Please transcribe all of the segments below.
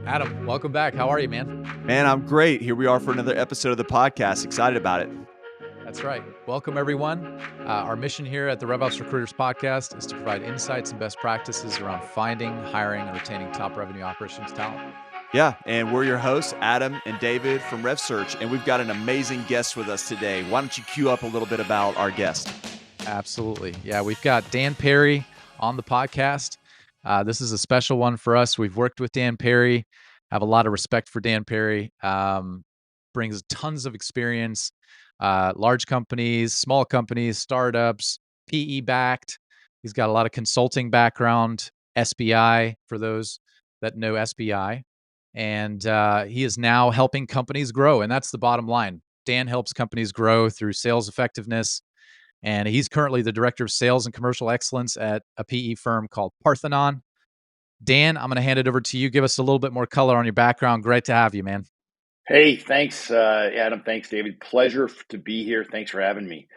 Adam, welcome back. How are you, man? Man, I'm great. Here we are for another episode of the podcast. Excited about it. That's right. Welcome, everyone. Our mission here at the RevOps Recruiters podcast is to provide insights and best practices around finding, hiring, and retaining top revenue operations talent. Yeah, and we're your hosts, Adam and David from RevSearch, and we've got an amazing guest with us today. Why don't you cue up a little bit about our guest? Absolutely. Yeah, we've got Dan Perry on the podcast. This is a special one for us. We've worked with Dan Perry, have a lot of respect for Dan Perry, brings tons of experience, large companies, small companies, startups, PE backed. He's got a lot of consulting background, SBI for those that know SBI. And he is now helping companies grow. And that's the bottom line. Dan helps companies grow through sales effectiveness. And he's currently the director of sales and commercial excellence at a PE firm called Parthenon. Dan, I'm going to hand it over to you. Give us a little bit more color on your background. Great to have you, man. Hey, thanks, Adam. Thanks, David. Pleasure to be here. Thanks for having me.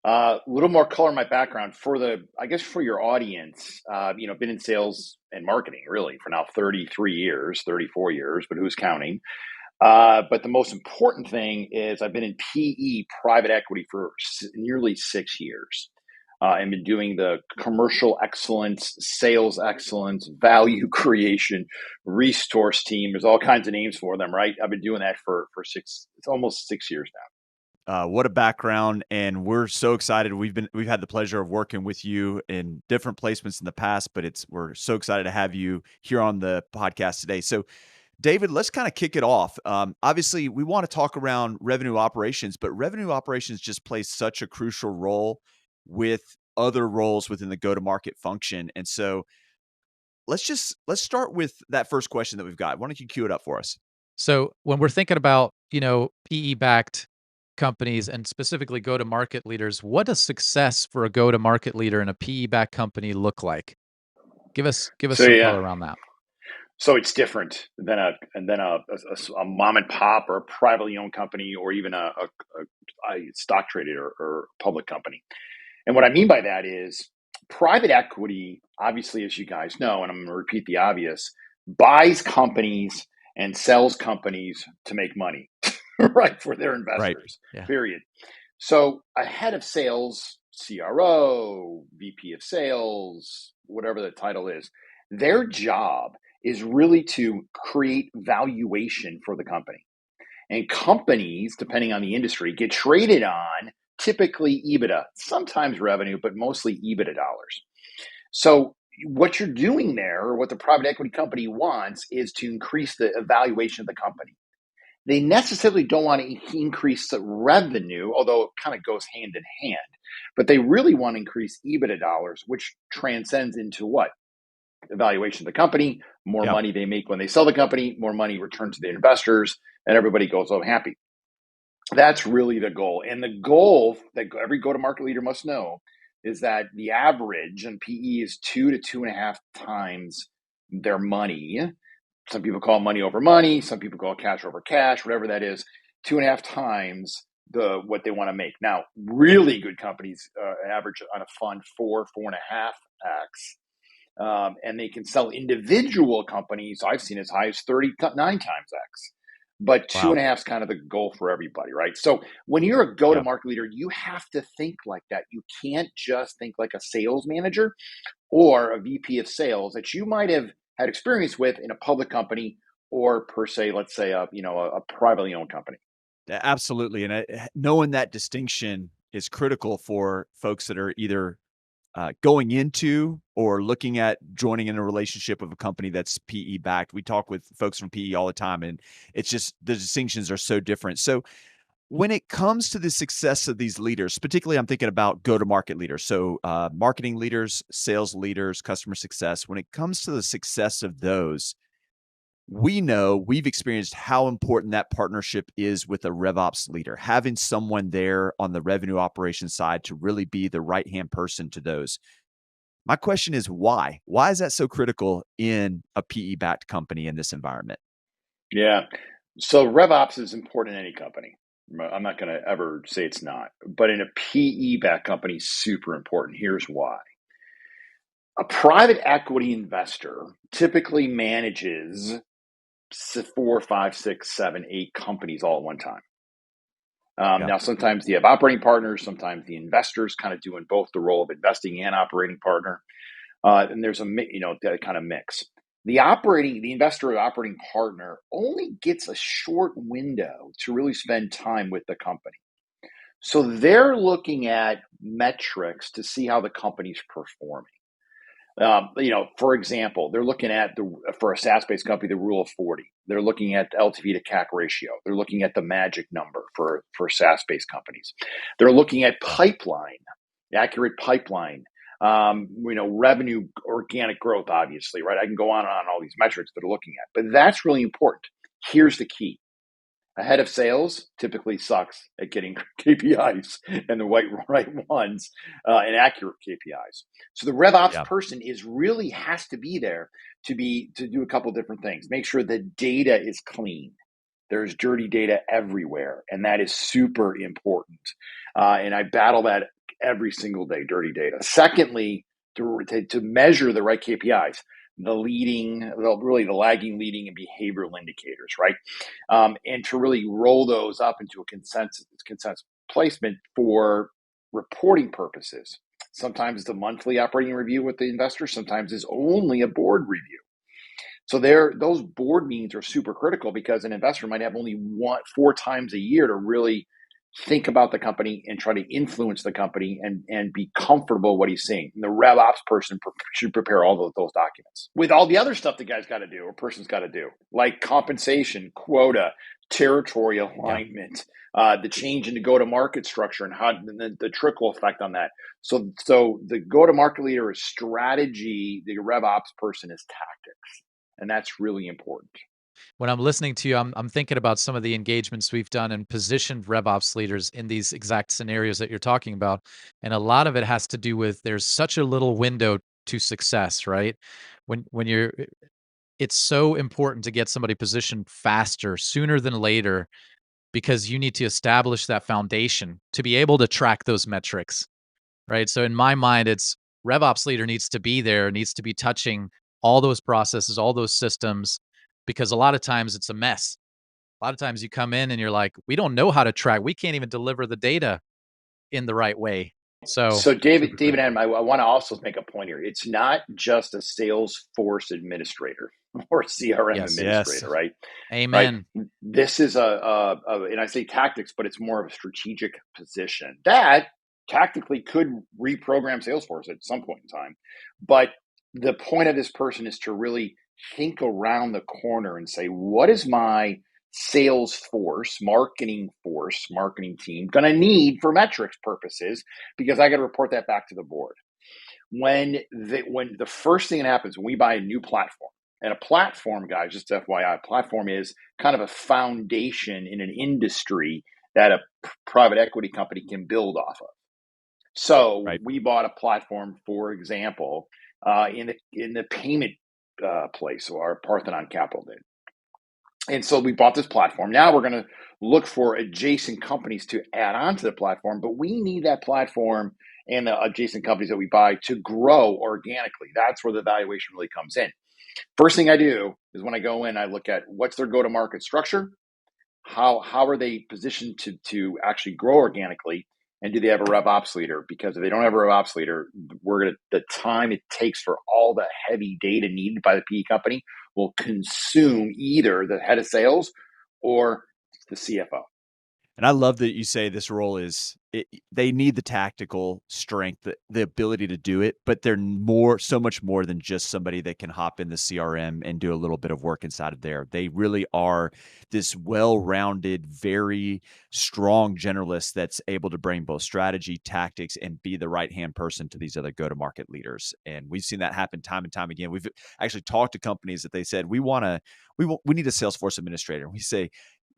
A little more color in my background for your audience. Been in sales and marketing really for now 33 years, 34 years, but who's counting? But the most important thing is I've been in PE private equity for nearly 6 years. And been doing the commercial excellence, sales excellence, value creation, resource team. There's all kinds of names for them, right? I've been doing that for it's almost 6 years now. What a background, and we're so excited. We've had the pleasure of working with you in different placements in the past, but we're so excited to have you here on the podcast today. So, David, let's kind of kick it off. Obviously, we want to talk around revenue operations, but revenue operations just plays such a crucial role with other roles within the go-to-market function. And so let's start with that first question that we've got. Why don't you cue it up for us? So when we're thinking about, PE-backed companies and specifically go-to-market leaders, what does success for a go-to-market leader in a PE-backed company look like? Give us some color around that. So it's different than a mom and pop or a privately owned company or even a stock traded or public company. And what I mean by that is private equity, obviously, as you guys know, and I'm going to repeat the obvious, buys companies and sells companies to make money, right, for their investors, right. Yeah. Period. So a head of sales, CRO, VP of sales, whatever the title is, their job is really to create valuation for the company. And companies, depending on the industry, get traded on typically EBITDA, sometimes revenue, but mostly EBITDA dollars. So what you're doing there, or what the private equity company wants, is to increase the valuation of the company. They necessarily don't want to increase the revenue, although it kind of goes hand in hand. But they really want to increase EBITDA dollars, which transcends into what? The valuation of the company, more money they make when they sell the company, more money returned to the investors, and everybody goes home happy. That's really the goal. And the goal that every go-to-market leader must know is that the average in PE is 2 to 2.5 times their money. Some people call it money over money. Some people call it cash over cash, whatever that is, 2.5 times what they want to make. Now, really good companies average on a fund 4.5x. And they can sell individual companies. I've seen as high as 39 times X. But 2.5 is kind of the goal for everybody, right? So when you're a go-to-market leader, you have to think like that. You can't just think like a sales manager or a VP of sales that you might have had experience with in a public company or per se, let's say, a privately owned company. Absolutely. And knowing that distinction is critical for folks that are either going into or looking at joining in a relationship with a company that's PE backed. We talk with folks from PE all the time, and it's just the distinctions are so different. So when it comes to the success of these leaders, particularly I'm thinking about go-to-market leaders, so marketing leaders, sales leaders, customer success, when it comes to the success of those, we know we've experienced how important that partnership is with a RevOps leader, having someone there on the revenue operations side to really be the right-hand person to those. My question is why? Why is that so critical in a PE-backed company in this environment? Yeah. So RevOps is important in any company. I'm not going to ever say it's not. But in a PE-backed company, super important. Here's why. A private equity investor typically manages 4, 5, 6, 7, 8 companies all at one time. Yeah. Now, sometimes you have operating partners, sometimes the investors kind of doing both the role of investing and operating partner. And there's that kind of mix. The investor or operating partner only gets a short window to really spend time with the company. So they're looking at metrics to see how the company's performing. For example, they're looking at for a SaaS-based company, the rule of 40. They're looking at the LTV to CAC ratio. They're looking at the magic number for SaaS-based companies. They're looking at pipeline, accurate pipeline, revenue, organic growth, obviously, right? I can go on and on all these metrics that are looking at, but that's really important. Here's the key. A head of sales typically sucks at getting KPIs and the right ones and accurate KPIs. So the RevOps Yeah. person has to be there to do a couple different things. Make sure the data is clean. There's dirty data everywhere, and that is super important. And I battle that every single day, dirty data. Secondly, to measure the right KPIs, the lagging, leading, and behavioral indicators, right? And to really roll those up into a consensus placement for reporting purposes. Sometimes it's a monthly operating review with the investor. Sometimes it's only a board review. So those board meetings are super critical because an investor might have only 4 times a year to really think about the company and try to influence the company and be comfortable what he's seeing. And the RevOps person should prepare all those documents with all the other stuff the guy's got to do or person's got to do, like compensation, quota, territory alignment, the change in the go-to-market structure and how the trickle effect on that. So the go-to-market leader is strategy. The RevOps person is tactics. And that's really important. When I'm listening to you, I'm thinking about some of the engagements we've done and positioned RevOps leaders in these exact scenarios that you're talking about. And a lot of it has to do with there's such a little window to success, right? When you're it's so important to get somebody positioned faster, sooner than later, because you need to establish that foundation to be able to track those metrics, right? So in my mind, it's RevOps leader needs to be there, needs to be touching all those processes, all those systems, because a lot of times it's a mess. A lot of times you come in and you're like, we don't know how to track. We can't even deliver the data in the right way. So So David, super David, Adam, critical. I want to also make a point here. It's not just a Salesforce administrator or CRM Yes. Yes. administrator, right? Right. Amen. This is and I say tactics, but it's more of a strategic position that tactically could reprogram Salesforce at some point in time. But the point of this person is to really think around the corner and say, what is my marketing team going to need for metrics purposes? Because I got to report that back to the board. When the first thing that happens when we buy a new platform, and a platform, guys, just FYI, a platform is kind of a foundation in an industry that a private equity company can build off of. So Right. we bought a platform, for example, in the payment place, so our Parthenon Capital did. And so we bought this platform. Now we're going to look for adjacent companies to add on to the platform, but we need that platform and the adjacent companies that we buy to grow organically. That's where the valuation really comes in. First thing I do is when I go in, I look at what's their go-to-market structure, how are they positioned to actually grow organically, and do they have a RevOps leader? Because if they don't have a RevOps leader, the time it takes for all the heavy data needed by the PE company will consume either the head of sales or the CFO. And I love that you say this role they need the tactical strength, the ability to do it, but they're so much more than just somebody that can hop in the CRM and do a little bit of work inside of there. They really are this well-rounded, very strong generalist that's able to bring both strategy, tactics, and be the right-hand person to these other go-to-market leaders. And we've seen that happen time and time again. We've actually talked to companies that they said, we need a Salesforce administrator. And we say,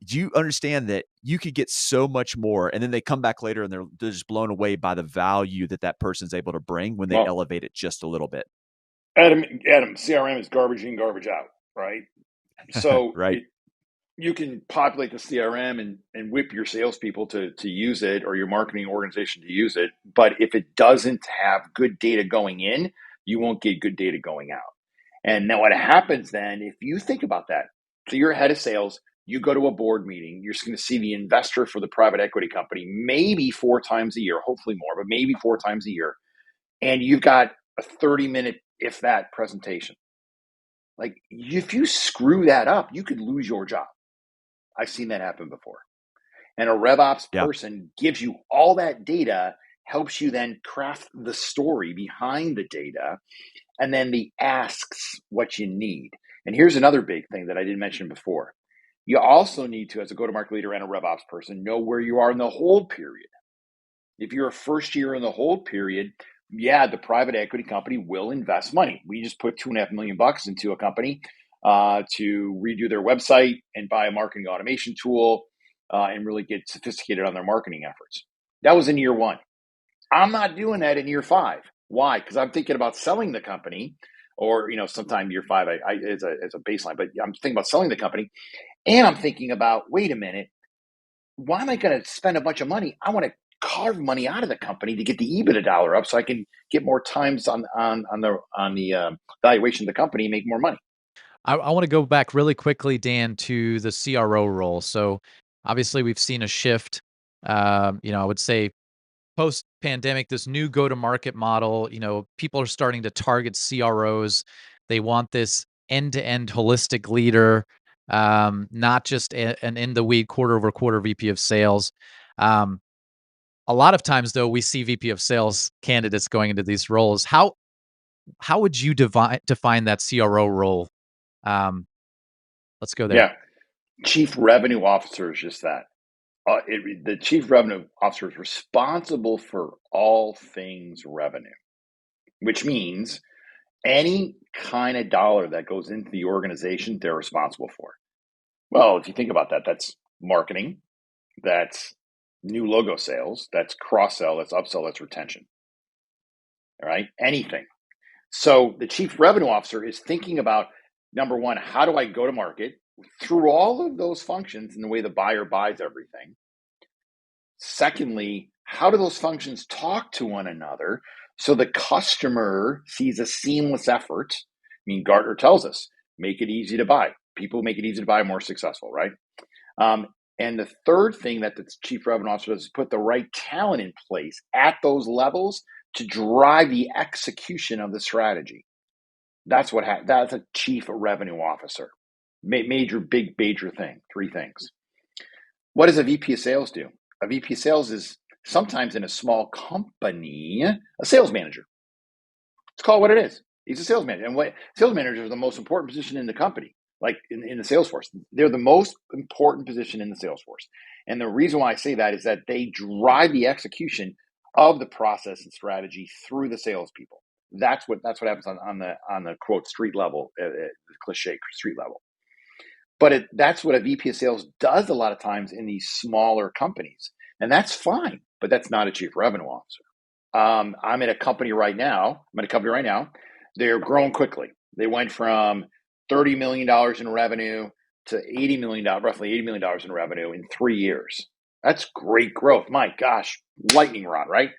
do you understand that you could get so much more? And then they come back later and they're just blown away by the value that person's able to bring when they Well, elevate it just a little bit. Adam, CRM is garbage in, garbage out, right? So Right. you can populate the CRM and whip your salespeople to use it or your marketing organization to use it. But if it doesn't have good data going in, you won't get good data going out. And now what happens then, if you think about that, So you're head of sales. You go to a board meeting. You're just going to see the investor for the private equity company maybe 4 times a year, hopefully more, but maybe 4 times a year. And you've got a 30-minute, if that, presentation. Like, if you screw that up, you could lose your job. I've seen that happen before. And a RevOps Yeah. person gives you all that data, helps you then craft the story behind the data, and then the asks what you need. And here's another big thing that I didn't mention before. You also need to, as a go-to-market leader and a RevOps person, know where you are in the hold period. If you're a first year in the hold period, yeah, the private equity company will invest money. We just put $2.5 million into a company to redo their website and buy a marketing automation tool and really get sophisticated on their marketing efforts. That was in year 1. I'm not doing that in year 5. Why? Because I'm thinking about selling the company, or sometime year 5 as a baseline. But I'm thinking about selling the company, and I'm thinking about, wait a minute, why am I going to spend a bunch of money? I want to carve money out of the company to get the EBITDA dollar up, so I can get more times on the valuation of the company and make more money. I want to go back really quickly, Dan, to the CRO role. So obviously we've seen a shift. I would say post pandemic, this new go to market model, people are starting to target CROs. They want this end to end holistic leader, not just an in the weed quarter over quarter VP of sales. Um, a lot of times, though, we see VP of sales candidates going into these roles. How would you define that CRO role? Um, let's go there. Yeah, chief revenue officer is just that. The chief revenue officer is responsible for all things revenue, which means any kind of dollar that goes into the organization, they're responsible for. Well, if you think about that, that's marketing, that's new logo sales, that's cross sell, that's upsell, that's retention. All right, anything. So the chief revenue officer is thinking about, number one, how do I go to market through all of those functions in the way the buyer buys everything? Secondly, how do those functions talk to one another so the customer sees a seamless effort? I mean, Gartner tells us, make it easy to buy. People make it easy to buy, more successful, right? Um, and the third thing that the chief revenue officer does is put the right talent in place at those levels to drive the execution of the strategy. That's a chief revenue officer. Major thing. 3 things. What does a VP of sales do? A VP of sales is sometimes in a small company a sales manager. Let's call it what it is. He's a sales manager, and what sales managers are the most important position in the company. Like in the sales force, they're the most important position in the sales force. And the reason why I say that is that they drive the execution of the process and strategy through the salespeople. That's what happens on the quote street level, cliche street level. But that's what a VP of sales does a lot of times in these smaller companies, and that's fine. But that's not a chief revenue officer. I'm at a company right now. They're growing quickly. They went from $30 million in revenue to roughly $80 million in revenue in 3 years. That's great growth. My gosh, lightning rod, right?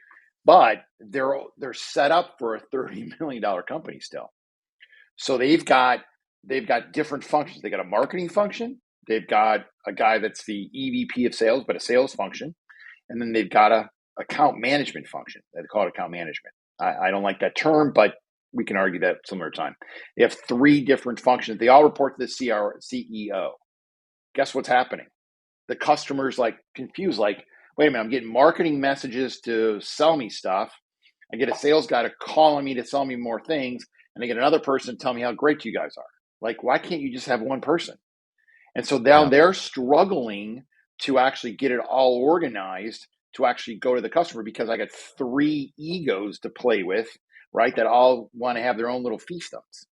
But they're set up for a $30 million company still. So they've got different functions. They got a marketing function. They've got a guy that's the EVP of sales, but a sales function, and then they've got a account management function. They call it account management. I don't like that term, but we can argue that some other time. They have 3 different functions. They all report to the CEO. Guess what's happening? The customer's like confused, like, wait a minute, I'm getting marketing messages to sell me stuff. I get a sales guy to call on me to sell me more things, and I get another person to tell me how great you guys are. Like, why can't you just have one person? And so now Yeah. they're struggling to actually get it all organized to actually go to the customer, because I got 3 egos to play with, right? That all want to have their own little fiefdoms.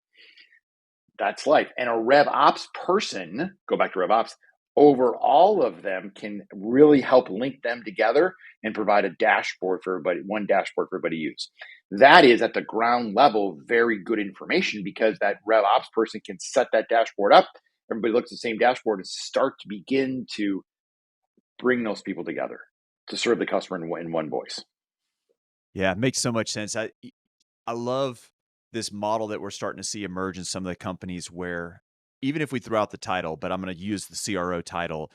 That's life. And a RevOps person, go back to RevOps, over all of them can really help link them together and provide a dashboard for everybody, one dashboard for everybody to use. That is at the ground level, very good information, because that RevOps person can set that dashboard up. Everybody looks at the same dashboard and start to begin to bring those people together to serve the customer in one voice. Yeah, it makes so much sense. I love this model that we're starting to see emerge in some of the companies where even if we throw out the title, but I'm going to use the CRO title,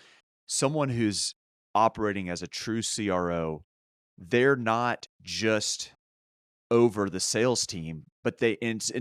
someone who's operating as a true CRO, they're not just over the sales team, but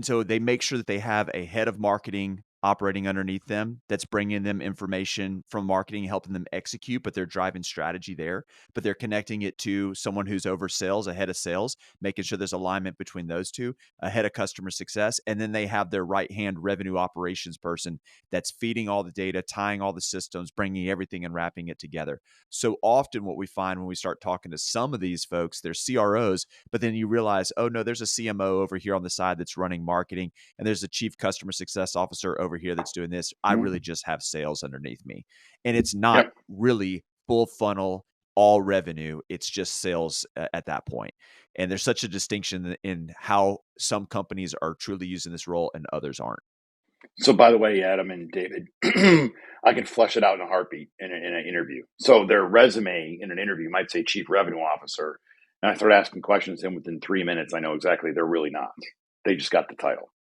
so they make sure that they have a head of marketing operating underneath them that's bringing them information from marketing, helping them execute, but they're driving strategy there. But they're connecting it to someone who's over sales, a head of sales, making sure there's alignment between those two, a head of customer success, and then they have their right hand revenue operations person that's feeding all the data, tying all the systems, bringing everything and wrapping it together. So often what we find when we start talking to some of these folks, they're CROs, but then you realize, oh no, there's a CMO over here on the side that's running marketing, and there's a chief customer success officer over here that's doing this. I really Mhm. just have sales underneath me. And it's not Yep. really full funnel, all revenue. It's just sales at that point. And there's such a distinction in how some companies are truly using this role and others aren't. So, by the way, Adam and David, I can flesh it out in a heartbeat in an interview. So, their resume in an interview might say Chief Revenue Officer, and I start asking questions, and within 3 minutes, I know exactly they're really not. They just got the title,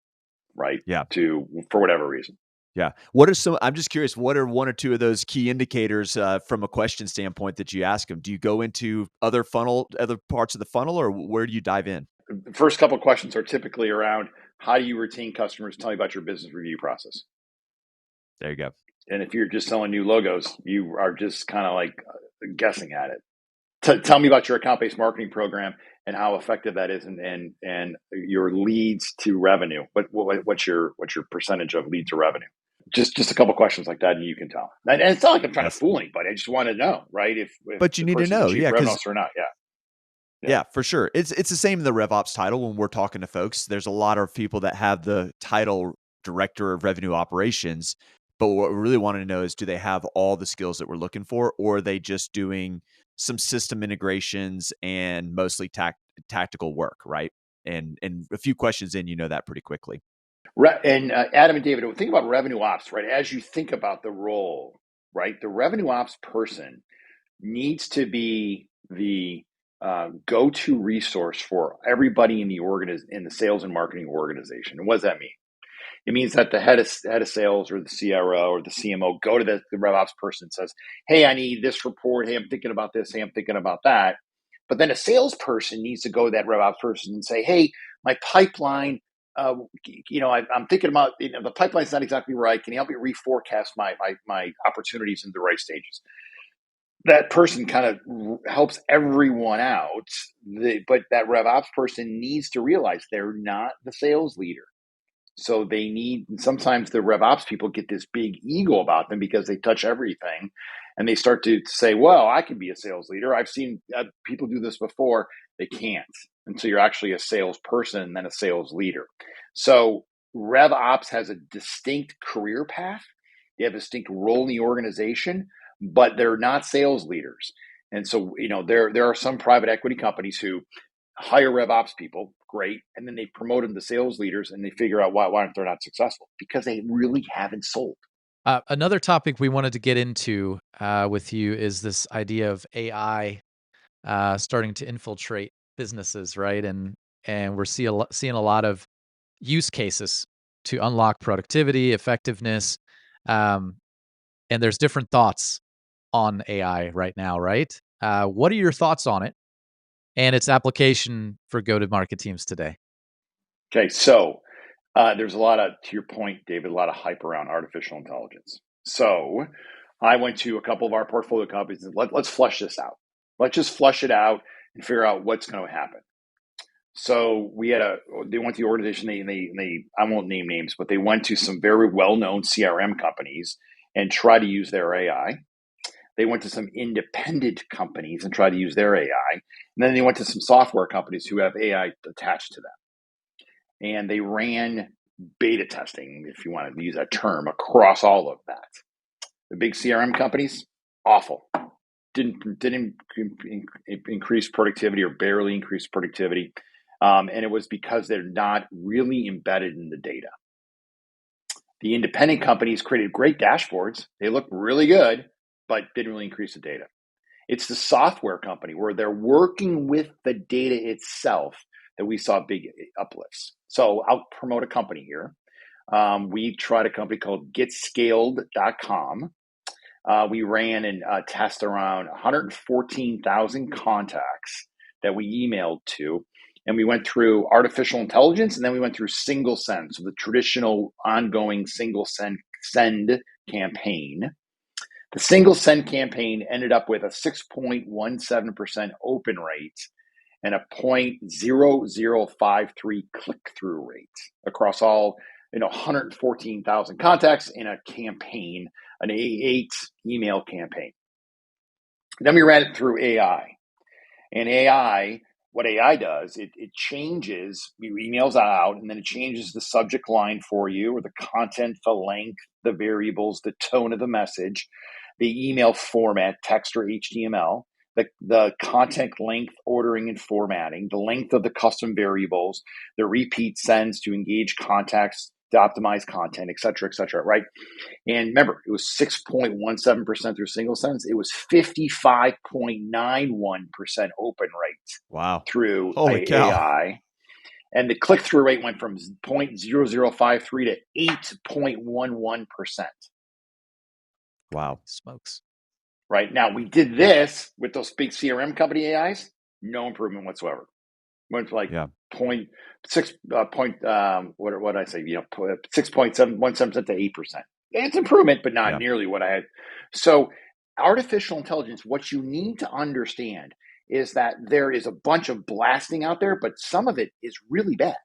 right? Yeah. For whatever reason. Yeah. I'm just curious, what are one or two of those key indicators from a question standpoint that you ask them? Do you go into other parts of the funnel, or where do you dive in? The first couple of questions are typically around how do you retain customers? Tell me about your business review process. There you go. And if you're just selling new logos, you are just kind of like guessing at it. Tell me about your account-based marketing program and how effective that is, and your leads to revenue. What's your percentage of lead to revenue? Just a couple questions like that, and you can tell. And it's not like I'm trying to That's fool anybody. I just want to know, right? If But you the need to person's a know, chief yeah, revenue because officer or not. Yeah, yeah. yeah, for sure. It's the same in the RevOps title when we're talking to folks. There's a lot of people that have the title Director of Revenue Operations, but what we really want to know is, do they have all the skills that we're looking for, or are they just doing some system integrations and mostly tactical work, right? And a few questions in, you know that pretty quickly. And Adam and David, think about revenue ops, right? As you think about the role, right? The revenue ops person needs to be the go-to resource for everybody in in the sales and marketing organization. And what does that mean? It means that the head of sales or the CRO or the CMO go to the RevOps person and says, "Hey, I need this report. Hey, I'm thinking about this. Hey, I'm thinking about that." But then a salesperson needs to go to that RevOps person and say, "Hey, my pipeline. Uh, I'm thinking about the pipeline's not exactly right. Can you help me reforecast my opportunities in the right stages?" That person kind of helps everyone out. But that RevOps person needs to realize they're not the sales leader. So sometimes the RevOps people get this big ego about them because they touch everything, and they start to say, well, I could be a sales leader. I've seen people do this before. They can't. And so you're actually a salesperson and then a sales leader. So RevOps has a distinct career path. They have a distinct role in the organization, but they're not sales leaders. And so, there are some private equity companies who hire RevOps people, great, and then they promote them to sales leaders, and they figure out why they're not successful because they really haven't sold. Another topic we wanted to get into with you is this idea of AI starting to infiltrate businesses, right? And we're seeing a lot of use cases to unlock productivity, effectiveness, um, and there's different thoughts on AI right now, right? What are your thoughts on it and its application for go-to-market teams today? Okay, so there's a lot of, to your point, David, a lot of hype around artificial intelligence. So I went to a couple of our portfolio companies and let's flush this out. Let's just flush it out and figure out what's going to happen. So they went to the organization, I won't name names, but they went to some very well-known CRM companies and try to use their AI. They went to some independent companies and tried to use their AI. And then they went to some software companies who have AI attached to them. And they ran beta testing, if you want to use that term, across all of that. The big CRM companies, awful. Didn't increase productivity or barely increase productivity. And it was because they're not really embedded in the data. The independent companies created great dashboards. They looked really good, but didn't really increase the data. It's the software company where they're working with the data itself that we saw big uplifts. So I'll promote a company here. We tried a company called getscaled.com. We ran a test around 114,000 contacts that we emailed to. And we went through artificial intelligence, and then we went through single send. So the traditional ongoing single send campaign. The single send campaign ended up with a 6.17% open rate and a 0.0053 click-through rate across all 114,000 contacts in a campaign, an 8 email campaign. Then we ran it through AI. And AI, what AI does, it changes, emails out, and then it changes the subject line for you, or the content, the length, the variables, the tone of the message, the email format, text or HTML, the content length, ordering and formatting, the length of the custom variables, the repeat sends to engage contacts, to optimize content, et cetera, right? And remember, it was 6.17% through single sends. It was 55.91% open rate Wow. through Holy cow. AI. And the click-through rate went from 0.0053 to 8.11%. Wow. Smokes. Right? Now, we did this with those big CRM company AIs, no improvement whatsoever. Went from like 0.6 what did I say? 6.717% to 8%. It's improvement, but not nearly what I had. So artificial intelligence, what you need to understand is that there is a bunch of blasting out there, but some of it is really bad.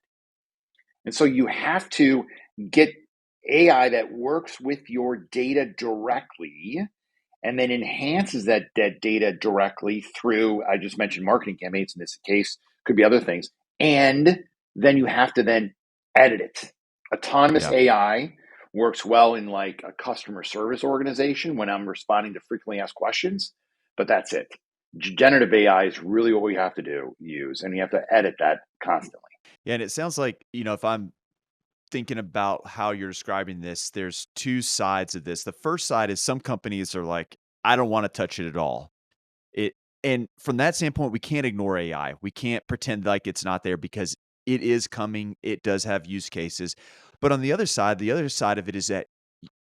And so you have to get AI that works with your data directly and then enhances that data directly through, I just mentioned marketing campaigns in this case, could be other things. And then you have to then edit it. Autonomous AI works well in like a customer service organization when I'm responding to frequently asked questions, but that's it. Generative AI is really what we have to use, and you have to edit that constantly. Yeah, and it sounds like, if I'm thinking about how you're describing this, there's two sides of this. The first side is some companies are like, I don't want to touch it at all. And from that standpoint, we can't ignore AI. We can't pretend like it's not there because it is coming. It does have use cases. But on the other side of it is that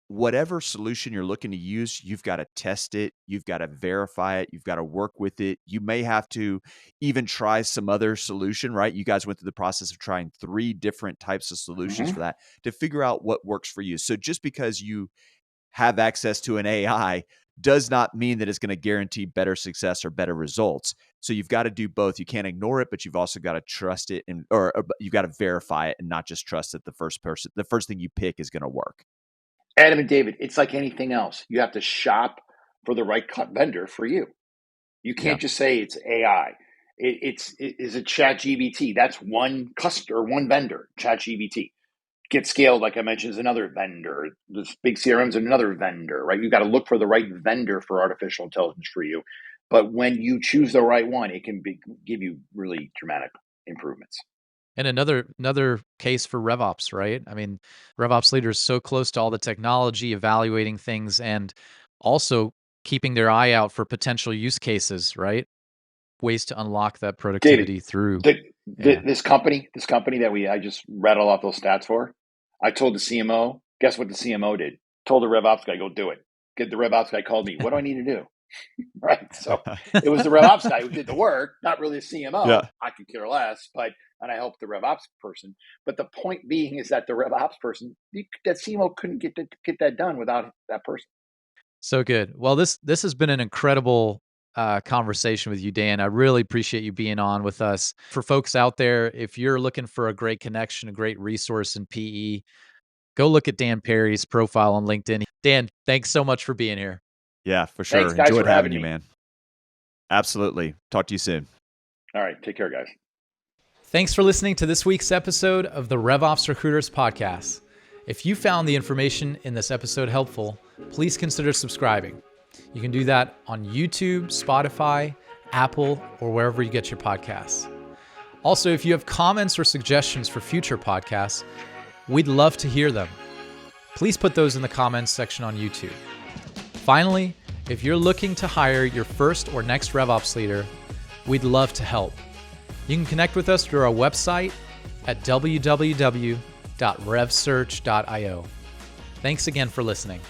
whatever solution you're looking to use, you've got to test it. You've got to verify it. You've got to work with it. You may have to even try some other solution, right? You guys went through the process of trying 3 different types of solutions for that to figure out what works for you. So just because you have access to an AI does not mean that it's going to guarantee better success or better results. So you've got to do both. You can't ignore it, but you've also got to trust it or you've got to verify it and not just trust that the first thing you pick is going to work. Adam and David, it's like anything else. You have to shop for the right vendor for you. You can't just say it's AI. Is it ChatGPT? That's one customer, one vendor, ChatGPT. GetScaled, like I mentioned, is another vendor. This big CRM is another vendor, right? You've got to look for the right vendor for artificial intelligence for you. But when you choose the right one, it can give you really dramatic improvements. And another case for RevOps, right? I mean, RevOps leaders so close to all the technology, evaluating things, and also keeping their eye out for potential use cases, right? Ways to unlock that productivity through. This company that I just rattled off those stats for, I told the CMO, guess what the CMO did? Told the RevOps guy, go do it. The RevOps guy called me, what do I need to do? Right. So it was the RevOps guy who did the work, not really the CMO. Yeah. I could care less, and I helped the RevOps person. But the point being is that the RevOps person, that CMO couldn't get that done without that person. So good. Well, this has been an incredible conversation with you, Dan. I really appreciate you being on with us. For folks out there, if you're looking for a great connection, a great resource in PE, go look at Dan Perry's profile on LinkedIn. Dan, thanks so much for being here. Yeah, for sure. Thanks, guys, Enjoyed for having having you, me. man. Absolutely. Talk to you soon. All right. Take care, guys. Thanks for listening to this week's episode of the RevOps Recruiters podcast. If you found the information in this episode helpful, please consider subscribing. You can do that on YouTube, Spotify, Apple, or wherever you get your podcasts. Also, if you have comments or suggestions for future podcasts, we'd love to hear them. Please put those in the comments section on YouTube. Finally, if you're looking to hire your first or next RevOps leader, we'd love to help. You can connect with us through our website at www.revopsrecruiters.com. www.revsearch.io. Thanks again for listening.